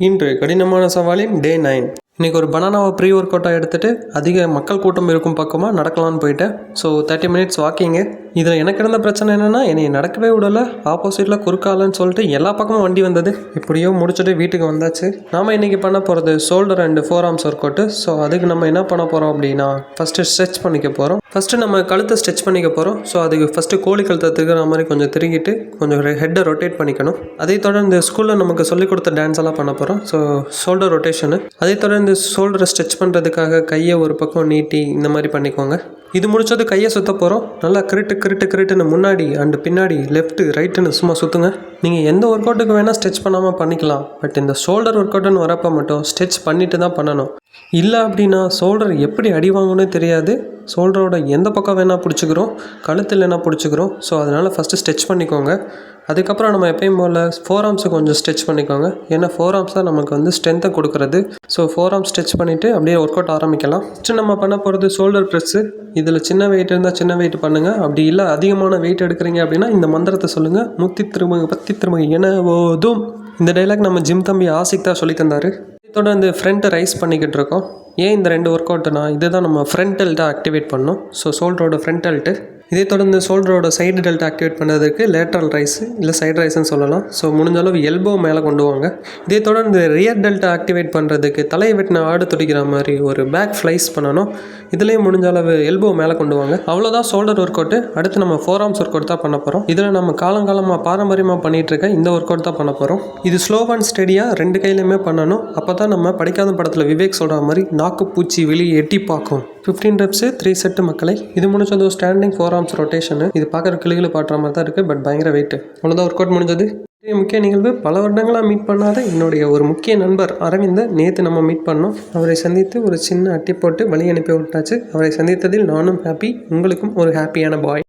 இன்று கடினமான சவாலின் டே 9. இன்றைக்கி ஒரு பனானாவை ப்ரீ ஒர்க் அவுட்டாக எடுத்துகிட்டு அதிக மக்கள் கூட்டம் இருக்கும் பக்கமாக நடக்கலான்னு போயிட்டேன். So 30 minutes walking. இதில் எனக்கு இருந்த பிரச்சனை என்னென்னா, என்னை நடக்கவே விடலை. ஆப்போசிட்டில் குறுக்காலன்னு சொல்லிட்டு எல்லா பக்கமும் வண்டி வந்தது. இப்படியோ முடிச்சுட்டு வீட்டுக்கு வந்தாச்சு. நாம் இன்றைக்கி பண்ண போகிறது shoulder and four arms work out. So அதுக்கு நம்ம என்ன பண்ண போகிறோம் அப்படின்னா, ஃபஸ்ட்டு ஸ்ட்ரெச் பண்ணிக்க போகிறோம். ஃபஸ்ட்டு நம்ம கழுத்தை ஸ்ட்ரெச் பண்ணிக்க போகிறோம். ஸோ அதுக்கு ஃபஸ்ட்டு கோழி கழுத்தை திருகிற மாதிரி கொஞ்சம் திருகிட்டு கொஞ்சம் ஹெட்டை ரொட்டேட் பண்ணிக்கணும். அதை தொடர்ந்து ஸ்கூலில் நமக்கு சொல்லிக் கொடுத்த டான்ஸ் எல்லாம் பண்ண போகிறோம். So shoulder rotation. அதை தொடர்ந்து ஷோல்டரை ஸ்ட்ரெச் பண்ணுறதுக்காக கையை ஒரு பக்கம் நீட்டி இந்த மாதிரி பண்ணிக்கோங்க. இது முடிச்சது கையை சுற்ற போகிறோம். நல்லா கிரிட்டுன்னு முன்னாடி அண்டு பின்னாடி லெஃப்ட்டு ரைட்டுன்னு சும்மா சுற்றுங்க. நீங்கள் எந்த ஒர்க் அவுட்டுக்கு வேணால் ஸ்ட்ரெச் பண்ணாமல் பண்ணிக்கலாம். பட் இந்த ஷோல்டர் ஒர்க் அவுட்டுன்னு வரப்போ மட்டும் ஸ்ட்ரெச் பண்ணிட்டு தான் பண்ணணும். இல்லை அப்படின்னா ஷோல்டர் எப்படி அடி வாங்கணும்னு தெரியாது. ஷோல்டரோட எந்த பக்கம் வேணால் பிடிச்சிக்கிறோம், கழுத்தில் என்ன பிடிச்சிக்கிறோம். ஸோ அதனால் ஃபஸ்ட்டு ஸ்ட்ரெச் பண்ணிக்கோங்க. அதுக்கப்புறம் நம்ம எப்பயும் போல் ஃபோர் ஆர்ம்ஸை கொஞ்சம் ஸ்ட்ரெச் பண்ணிக்கோங்க. ஏன்னா ஃபோர் ஆர்ம்ஸ் தான் நமக்கு வந்து ஸ்ட்ரென்த்தை கொடுக்குறது. ஸோ ஃபோர் ஆர்ம்ஸ் ஸ்ட்ரெச் பண்ணிவிட்டு அப்படியே ஒர்க் அவுட் ஆரம்பிக்கலாம். ஃபஸ்ட்டு நம்ம பண்ண போகிறது ஷோல்டர் ப்ரெஸ்ஸு. இதில் சின்ன வெயிட் இருந்தால் சின்ன வெயிட் பண்ணுங்கள். அப்படி இல்லை அதிகமான வெயிட் எடுக்கிறீங்க அப்படின்னா இந்த மந்திரத்தை சொல்லுங்கள். 100 திருமகு 10 திருமகு என போதும். இந்த டைலாக் நம்ம ஜிம் தம்பி ஆசிக் தான் சொல்லி தந்தார். தொடர்ந்து ஃப்ரண்ட்டை ரைஸ் பண்ணிக்கிட்டு இருக்கோம். ஏன் இந்த 2 ஒர்க் அவுட்டுனா, இதுதான் நம்ம ஃப்ரண்ட் டெல்ட்டை ஆக்டிவேட் பண்ணோம். ஸோ ஷோல்டரோட ஃப்ரண்ட் டெல்ட்டு. இதே தொடர்ந்து ஷோல்டரோட சைடு டெல்ட் ஆக்டிவேட் பண்ணுறதுக்கு லேட்ரல் ரைஸு இல்லை சைடு ரைஸ்ன்னு சொல்லலாம். ஸோ முடிஞ்ச அளவு எல்போ மேலே கொண்டு வாங்க. இதே தொடர்ந்து ரியர் டெல்ட்டை ஆக்டிவேட் பண்ணுறதுக்கு தலையை வெட்டின ஆடு துடிக்கிற மாதிரி ஒரு பேக் ஃப்ளைஸ் பண்ணணும். இதுலேயும் முடிஞ்ச அளவு எல்போ மேலே கொண்டு வாங்க. அவ்வளோதான் ஷோல்டர் ஒர்க் அவுட்டு. அடுத்து நம்ம ஃபோர் ஆர்ம்ஸ் ஒர்க் அவுட் தான் பண்ண போகிறோம். இதில் நம்ம காலங்காலமாக பாரம்பரியமாக பண்ணிகிட்டு இருக்க இந்த ஒர்க் அவுட் தான் பண்ண போகிறோம். இது ஸ்லோ அண்ட் ஸ்டெடியாக 2 கையிலையுமே பண்ணணும். அப்போ தான் நம்ம படிக்காத படத்தில் விவேக் சொல்கிற மாதிரி நாக்கு பூச்சி வெளியே எட்டி பார்க்கும். 15 ரெப்ஸு 3 செட்டு மக்களை. இது முடிச்சது ஸ்டாண்டிங் ஃபோர் ஆர்ம்ஸ் ரொட்டேஷனு. இது பார்க்குற கிளிகளை பாட்டுற மாதிரி தான் இருக்குது. பட் பயங்கர வெயிட்டு. அவ்வளோதான் ஒர்க் அவுட் முடிஞ்சது. முக்கிய நிகழ்வு, பல வருடங்களாக மீட் பண்ணாத என்னுடைய ஒரு முக்கிய நண்பர் அரவிந்தை நேற்று நம்ம மீட் பண்ணோம். அவரை சந்தித்து ஒரு சின்ன அட்டி போட்டு வழி அனுப்பி விட்டாச்சு. அவரை சந்தித்ததில் நானும் ஹாப்பி. உங்களுக்கும் ஒரு ஹாப்பியான பாய்.